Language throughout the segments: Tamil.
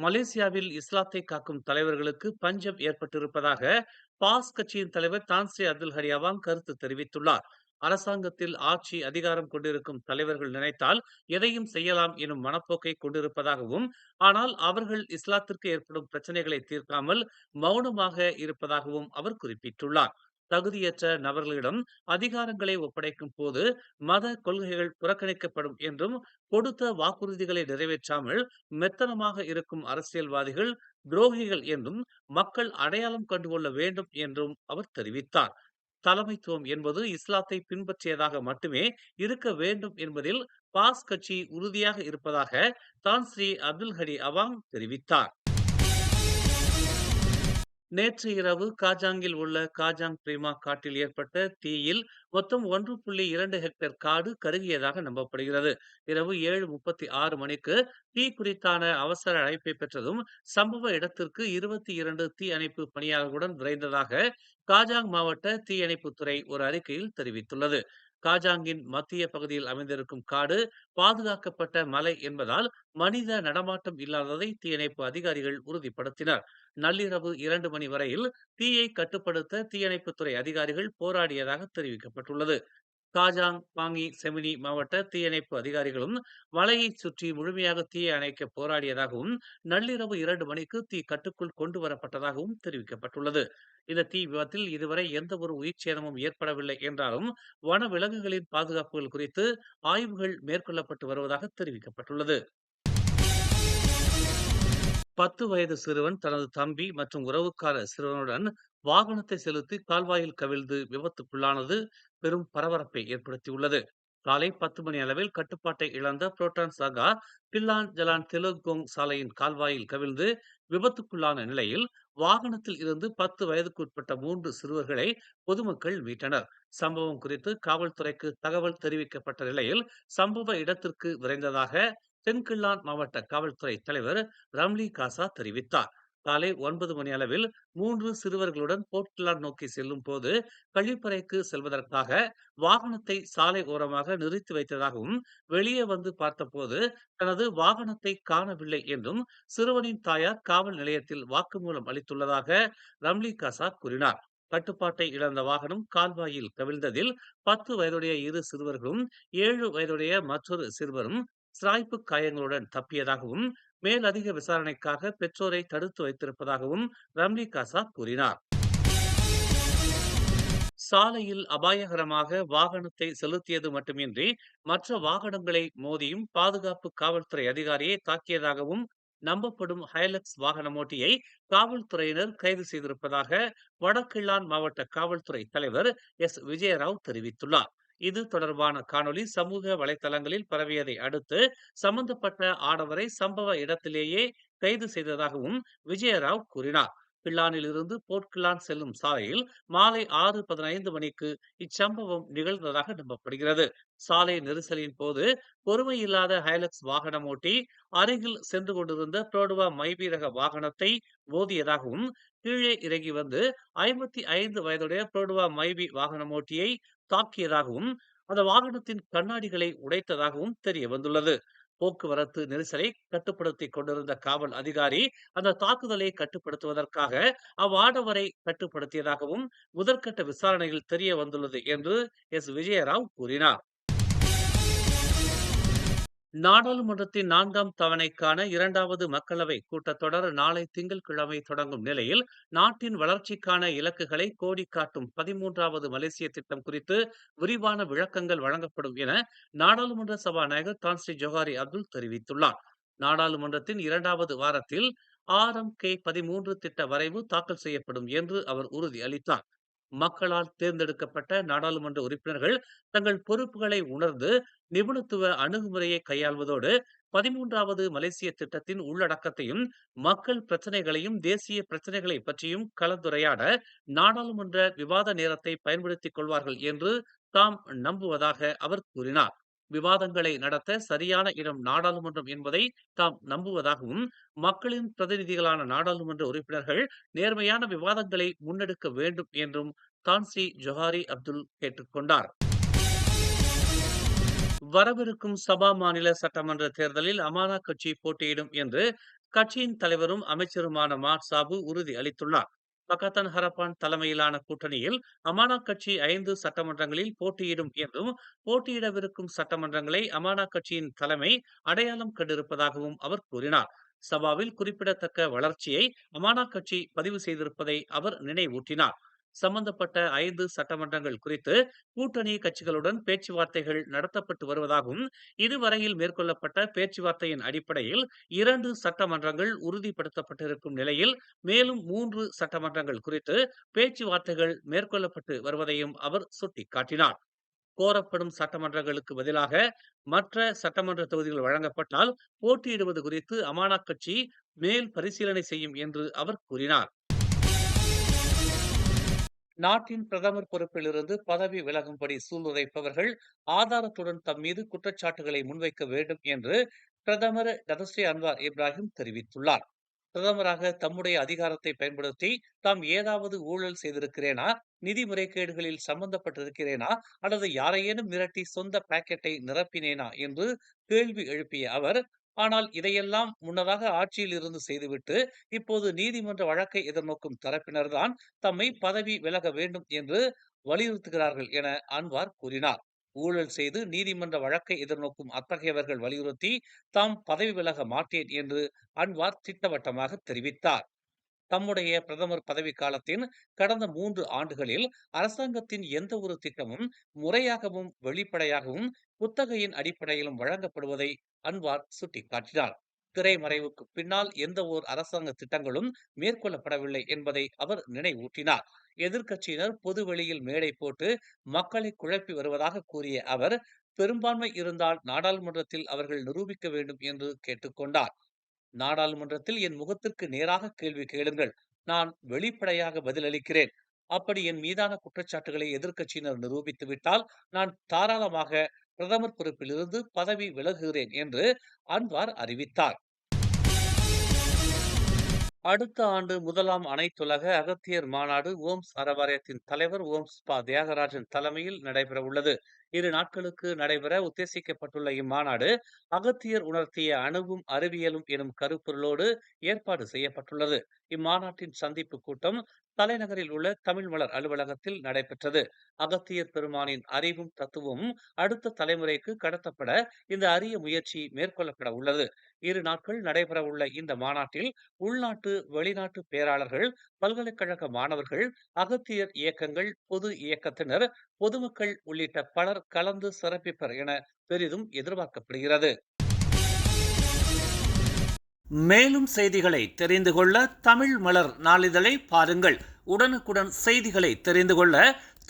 மலேசியாவில் இஸ்லாத்தை காக்கும் தலைவர்களுக்கு பஞ்சம் ஏற்பட்டிருப்பதாக பாஸ் கட்சியின் தலைவர் தான்ஸ்ரீ அப்துல் ஹரி அவாங் கருத்து தெரிவித்துள்ளார். அரசாங்கத்தில் ஆட்சி அதிகாரம் கொண்டிருக்கும் தலைவர்கள் நினைத்தால் எதையும் செய்யலாம் எனும் மனப்போக்கை கொண்டிருப்பதாகவும், ஆனால் அவர்கள் இஸ்லாத்திற்கு ஏற்படும் பிரச்சனைகளை தீர்க்காமல் மௌனமாக இருப்பதாகவும் அவர் குறிப்பிட்டுள்ளார். தகுதியற்ற நபர்களிடம் அதிகாரங்களை ஒப்படைக்கும் போது மத கொள்கைகள் புறக்கணிக்கப்படும் என்றும், கொடுத்த வாக்குறுதிகளை நிறைவேற்றாமல் மெத்தனமாக இருக்கும் அரசியல்வாதிகள் துரோகிகள் என்றும் மக்கள் அடையாளம் கண்டுகொள்ள வேண்டும் என்றும் அவர் தெரிவித்தார். தலைமைத்துவம் என்பது இஸ்லாத்தை பின்பற்றியதாக மட்டுமே இருக்க வேண்டும் என்பதில் பாஸ் கட்சி உறுதியாக இருப்பதாக தான் ஸ்ரீ அப்துல் ஹரி அவாங் தெரிவித்தார். நேற்று இரவு காஜாங்கில் உள்ள காஜாங் பிரீமா காட்டில் ஏற்பட்ட தீயில் மொத்தம் 1.2 ஹெக்டேர் காடு கருகியதாக நம்பப்படுகிறது. இரவு 7:36 மணிக்கு தீ குறித்தான அவசர அழைப்பை பெற்றதும் சம்பவ இடத்திற்கு 22 தீ அணைப்பு பணியாளர்களுடன் விரைந்ததாக காஜாங் மாவட்ட தீயணைப்புத்துறை ஒரு அறிக்கையில் தெரிவித்துள்ளது. காஜாங்கின் மத்திய பகுதியில் அமைந்திருக்கும் காடு பாதுகாக்கப்பட்ட மலை என்பதால் மனித நடமாட்டம் இல்லாததை தீயணைப்பு அதிகாரிகள் உறுதிப்படுத்தினர். நள்ளிரவு 2 மணி வரையில் தீயை கட்டுப்படுத்த தீயணைப்புத்துறை அதிகாரிகள் போராடியதாக தெரிவிக்கப்பட்டுள்ளது. காஜாங், பாங்கி, செமினி மாவட்ட தீயணைப்பு அதிகாரிகளும் மலையைச் சுற்றி முழுமையாக தீயை அணைக்க போராடியதாகவும், நள்ளிரவு 2 மணிக்கு தீ கட்டுக்குள் கொண்டு வரப்பட்டதாகவும் தெரிவிக்கப்பட்டுள்ளது. இந்த தீ விபத்தில் இதுவரை எந்த ஒரு உயிர் சேதமும் ஏற்படவில்லை என்றாலும், வனவிலங்குகளின் பாதுகாப்புகள் குறித்து ஆய்வுகள் மேற்கொள்ளப்பட்டு வருவதாக தெரிவிக்கப்பட்டுள்ளது. 10 வயது சிறுவன் தனது தம்பி மற்றும் உறவுக்கார சிறுவனுடன் வாகனத்தை செலுத்தி கால்வாயில் கவிழ்ந்து விபத்துக்குள்ளானது பெரும் பரபரப்பை ஏற்படுத்தியுள்ளது. காலை 10 மணி அளவில் கட்டுப்பாட்டை இழந்த புரோட்டான் சாகா பில்லான் ஜலான் தெலுங்கோங் சாலையின் கால்வாயில் கவிழ்ந்து விபத்துக்குள்ளான நிலையில் வாகனத்தில் இருந்து 10 வயதுக்குட்பட்ட 3 சிறுவர்களை பொதுமக்கள் மீட்டனர். சம்பவம் குறித்து காவல்துறைக்கு தகவல் தெரிவிக்கப்பட்ட நிலையில் சம்பவ இடத்திற்கு விரைந்ததாக தென்கிள்ளான் மாவட்ட காவல்துறை தலைவர் ரம்லி காசா தெரிவித்தார். காலை 9 மணி அளவில் 3 சிறுவர்களுடன் போர்ட்கிளான் நோக்கி செல்லும் போது கழிப்பறைக்கு செல்வதற்காக வாகனத்தை சாலை ஓரமாக நிறுத்தி வைத்ததாகவும், வெளியே வந்து பார்த்தபோது தனது வாகனத்தை காணவில்லை என்றும் சிறுவனின் தாயார் காவல் நிலையத்தில் வாக்குமூலம் அளித்துள்ளதாக ரம்லி காசா கூறினார். கட்டுப்பாட்டை இழந்த வாகனம் கால்வாயில் கவிழ்ந்ததில் 10 வயதுடைய 2 சிறுவர்களும் 7 வயதுடைய மற்றொரு சிறுவரும் சிராய்ப்பு காயங்களுடன் தப்பியதாகவும், மேலதிக விசாரணைக்காக பெற்றோரை தடுத்து வைத்திருப்பதாகவும் ரம்லி காசா கூறினார். சாலையில் அபாயகரமாக வாகனத்தை செலுத்தியது மட்டுமின்றி மற்ற வாகனங்களை மோதியும் பாதுகாப்பு காவல்துறை அதிகாரியை தாக்கியதாகவும் நம்பப்படும் ஹைலக்ஸ் வாகன ஓட்டியை காவல்துறையினர் கைது செய்திருப்பதாக வடகிள்ளான் மாவட்ட காவல்துறை தலைவர் விஜயராவ் தெரிவித்துள்ளார். இது தொடர்பான காணொளி சமூக வலைதளங்களில் பரவியதை அடுத்து சம்பந்தப்பட்ட ஆடவரை சம்பவ இடத்திலேயே கைது செய்ததாகவும் விஜயராவ் கூறினார். கிள்ளானில் இருந்து போர்ட்கிள்ளான் செல்லும் சாலையில் மாலை 6:15 மணிக்கு இச்சம்பவம் நிகழ்ந்ததாக நம்பப்படுகிறது. சாலை நெரிசலின் போது பொறுமையில்லாத ஹைலக்ஸ் வாகனம் ஓட்டி அருகில் சென்று கொண்டிருந்த புரோடுவா மைபி ரக வாகனத்தை மோதியதாகவும், கீழே இறங்கி வந்து 55 வயதுடைய புரோடுவா மைபி வாகனம் ஓட்டியை தாக்கியதாகவும், அந்த வாகனத்தின் கண்ணாடிகளை உடைத்ததாகவும் தெரிய வந்துள்ளது. போக்குவரத்து நெரிசலை கட்டுப்படுத்திக் கொண்டிருந்த காவல் அதிகாரி அந்த தாக்குதலை கட்டுப்படுத்துவதற்காக அவ்வாடவரை கட்டுப்படுத்தியதாகவும் முதற்கட்ட விசாரணையில் தெரிய வந்துள்ளது என்று விஜயராவ் கூறினார். நாடாளுமன்றத்தின் 4ஆம் தவணைக்கான 2வது மக்களவை கூட்டத்தொடர் நாளை திங்கட்கிழமை தொடங்கும் நிலையில், நாட்டின் வளர்ச்சிக்கான இலக்குகளை கோடி காட்டும் 13வது மலேசிய திட்டம் குறித்து விரிவான விளக்கங்கள் வழங்கப்படும் என நாடாளுமன்ற சபாநாயகர் தான் ஸ்ரீ ஜொஹாரி அப்துல் தெரிவித்துள்ளார். நாடாளுமன்றத்தின் 2வது வாரத்தில் RM-K13 திட்ட வரைவு தாக்கல் செய்யப்படும் என்று அவர் உறுதி அளித்தார். மக்களால் தேர்ந்தெடுக்கப்பட்ட நாடாளுமன்ற உறுப்பினர்கள் தங்கள் பொறுப்புகளை உணர்ந்து நிபுணத்துவ அணுகுமுறையை கையாள்வதோடு 13வது மலேசிய திட்டத்தின் உள்ளடக்கத்தையும், மக்கள் பிரச்சனைகளையும், தேசிய பிரச்சனைகளை பற்றியும் கலந்துரையாட நாடாளுமன்ற விவாத நேரத்தை பயன்படுத்திக் கொள்வார்கள் என்று தாம் நம்புவதாக அவர் கூறினார். விவாதங்களை நடத்த சரியான இடம் நாடாளுமன்றம் என்பதை தாம் நம்புவதாகவும், மக்களின் பிரதிநிதிகளான நாடாளுமன்ற உறுப்பினர்கள் நேர்மையான விவாதங்களை முன்னெடுக்க வேண்டும் என்றும் தான் ஸ்ரீ ஜொஹாரி அப்துல் கேட்டுக்கொண்டார். வரவிருக்கும் சபா மாநில சட்டமன்ற தேர்தலில் அமானா கட்சி போட்டியிடும் என்று கட்சியின் தலைவரும் அமைச்சருமான சாபு உறுதி அளித்துள்ளார். பகத்தன் ஹரப்பான் தலைமையிலான கூட்டணியில் அமானா கட்சி 5 சட்டமன்றங்களில் போட்டியிடும் என்றும், போட்டியிடவிருக்கும் சட்டமன்றங்களை அமானா கட்சியின் தலைமை அடையாளம் கண்டிருப்பதாகவும் அவர் கூறினார். சபாவில் குறிப்பிடத்தக்க வளர்ச்சியை அமானா கட்சி பதிவு செய்திருப்பதை அவர் நினைவூட்டினார். சம்பந்தப்பட்ட 5 சட்டமன்றங்கள் குறித்து கூட்டணி கட்சிகளுடன் பேச்சுவார்த்தைகள் நடத்தப்பட்டு வருவதாகவும், இதுவரையில் மேற்கொள்ளப்பட்ட பேச்சுவார்த்தையின் அடிப்படையில் 2 சட்டமன்றங்கள் உறுதிப்படுத்தப்பட்டிருக்கும் நிலையில் மேலும் 3 சட்டமன்றங்கள் குறித்து பேச்சுவார்த்தைகள் மேற்கொள்ளப்பட்டு வருவதையும் அவர் சுட்டிக்காட்டினார். கோரப்படும் சட்டமன்றங்களுக்கு பதிலாக மற்ற சட்டமன்ற தொகுதிகள் வழங்கப்பட்டால் போட்டியிடுவது குறித்து அமானா கட்சி மேல் பரிசீலனை செய்யும் என்று அவர் கூறினார். நாட்டின் பிரதமர் பொறுப்பிலிருந்து பதவி விலகும்படி சூளுரைப்பவர்கள் ஆதாரத்துடன் தம் மீது குற்றச்சாட்டுகளை முன்வைக்க வேண்டும் என்று பிரதமர் டதஸ்ரீ அன்வார் இப்ராஹிம் தெரிவித்துள்ளார். பிரதமராக தம்முடைய அதிகாரத்தை பயன்படுத்தி தாம் ஏதாவது ஊழல் செய்திருக்கிறேனா, நிதி முறைகேடுகளில் சம்பந்தப்பட்டிருக்கிறேனா, அல்லது யாரையேனும் மிரட்டி சொந்த பாக்கெட்டை நிரப்பினேனா என்று கேள்வி எழுப்பிய அவர், ஆனால் இதையெல்லாம் முன்னதாக ஆட்சியில் இருந்து செய்துவிட்டு இப்போது நீதிமன்ற வழக்கை எதிர்நோக்கும் தரப்பினர்தான் தம்மை பதவி விலக வேண்டும் என்று வலியுறுத்துகிறார்கள் என அன்வார் கூறினார். ஊழல் செய்து நீதிமன்ற வழக்கை எதிர்நோக்கும் அத்தகையவர்கள் வலியுறுத்தி தாம் பதவி விலக மாட்டேன் என்று அன்வார் திட்டவட்டமாக தெரிவித்தார். தம்முடைய பிரதமர் பதவி காலத்தின் கடந்த 3 ஆண்டுகளில் அரசாங்கத்தின் எந்த ஒரு திட்டமும் முறையாகவும் வெளிப்படையாகவும் குத்தகையின் அடிப்படையிலும் வழங்கப்படுவதை அன்வார் சுட்டிக்காட்டினார். திரைமறைவுக்கு பின்னால் எந்த ஓர் அரசாங்க திட்டங்களும் மேற்கொள்ளப்படவில்லை என்பதை அவர் நினைவூட்டினார். எதிர்க்கட்சியினர் பொது வெளியில் மேடை போட்டு மக்களை குழப்பி வருவதாக கூறிய அவர், பெரும்பான்மை இருந்தால் நாடாளுமன்றத்தில் அவர்கள் நிரூபிக்க வேண்டும் என்று கேட்டுக்கொண்டார். நாடாளுமன்றத்தில் என் முகத்திற்கு நேராக கேள்வி கேளுங்கள், நான் வெளிப்படையாக பதிலளிக்கிறேன். அப்படி என் மீதான குற்றச்சாட்டுகளை எதிர்க்கட்சியினர் நிரூபித்து விட்டால் நான் தாராளமாக பிரதமர் பொறுப்பிலிருந்து பதவி விலகுகிறேன் என்று அன்வார் அறிவித்தார். அடுத்த ஆண்டு முதலாம் அனைத்துலக அகத்தியர் மாநாடு ஓம்ஸ் அறவாரியத்தின் தலைவர் ஓம்ஸ் பா தியாகராஜன் தலைமையில் நடைபெற உள்ளது. 2 நாட்களுக்கு நடைபெற உத்தேசிக்கப்பட்டுள்ள இம்மாநாடு அகத்தியர் உணர்த்திய அணுவும் அறிவியலும் எனும் கருப்பொருளோடு ஏற்பாடு செய்யப்பட்டுள்ளது. இம்மாநாட்டின் சந்திப்பு கூட்டம் தலைநகரில் உள்ள தமிழ் மலர் அலுவலகத்தில் நடைபெற்றது. அகத்தியர் பெருமானின் அறிவும் தத்துவமும் அடுத்த தலைமுறைக்கு கடத்தப்பட இந்த அரிய முயற்சி மேற்கொள்ளப்பட உள்ளது. 2 நாட்கள் நடைபெற உள்ள இந்த மாநாட்டில் உள்நாட்டு வெளிநாட்டு பேராளர்கள், பல்கலைக்கழக மாணவர்கள், அகத்தியர் இயக்கங்கள், பொது இயக்கத்தினர், பொதுமக்கள் உள்ளிட்ட பலர் கலந்து சிறப்பிப்பர் என பெரிதும் எதிர்பார்க்கப்படுகிறது. மேலும் செய்திகளை தெரிந்து கொள்ள தமிழ் மலர் நாளிதழை பாருங்கள். உடனுக்குடன் செய்திகளை தெரிந்து கொள்ள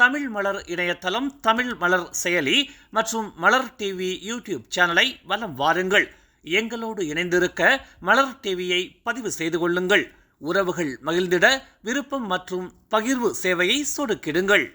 தமிழ் மலர் இணையதளம், தமிழ் மலர் செயலி மற்றும் மலர் டிவி யூடியூப் சேனலை வலம் வாருங்கள். எங்களோடு இணைந்திருக்க மலர் டிவியை பதிவு செய்து கொள்ளுங்கள். உறவுகள் மகிழ்ந்திட விருப்பம் மற்றும் பகிர்வு சேவையை சொடுக்கிடுங்கள்.